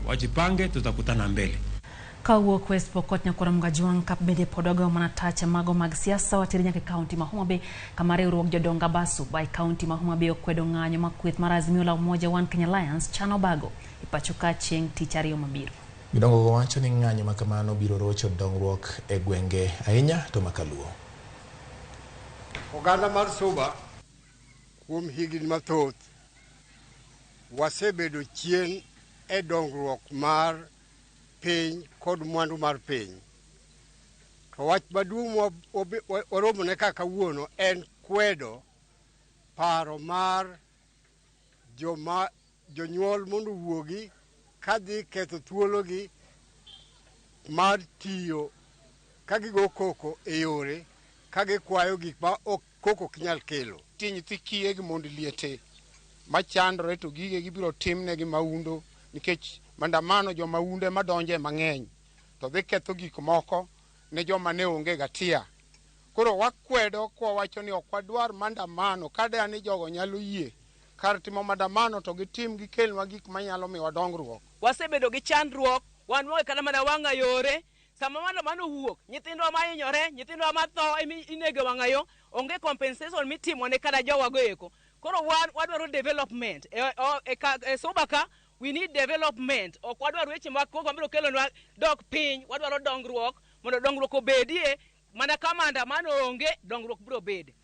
wajipange, tutakutana mbele. Kawuok West Pokot nyakora mgajuang kap bede podogo manatache mago mag siasa watirinya ke county ma Homa Bay kamare uruok Jodongo basu by county ma Homa Bay okwedo ng'anyo makweth mar Azimio la Umoja One Kenya Alliance chano bago ipachoka chieng' tich ariyo mabiro. Gidongo wacho ni ng'anyo makamano biro rocho dongruok e gwenge ahinya to makaluo. Oganda mar Suba kuom higni mathoth wasebedo chien e dongruok mar piny kod mwandu mar piny. To wach maduong' oromo ne kaka wuono en kwedo paro mar jonyuol mondo wuogi kadhi ketho thuologi mar tiyo kagigo koko e yore kagikwayo gik ma koko kinyal kelo. Nyithi kiye mondo liete machandore to gige gibiro timnegi maundo nikech mandamano jo maunde madonje mang'eny to dhi ketho gik moko ne joma ne onge gatia. Koro wakwedo kwa wacho ni ok wadwar mandamano kada ni jogo nyalo yie kar timo mandamano to gitim gikelwa gik manyalo miwa dongruok. Wasebedo gi chandruok wan mo kana mana wanga yore sama mandamano wuok nyithindwa mahinyore nyithindwa matho inego wangayo onge compensation mitimo ne kada jowa goeko. Koro wadwaro development e Suba ka we need development. Ok wadwaro weche mag koko biro kelonwa dok piny, wadwaro dongruok mondo dongruok obedie mana kama mandamano onge dongruok biro bede.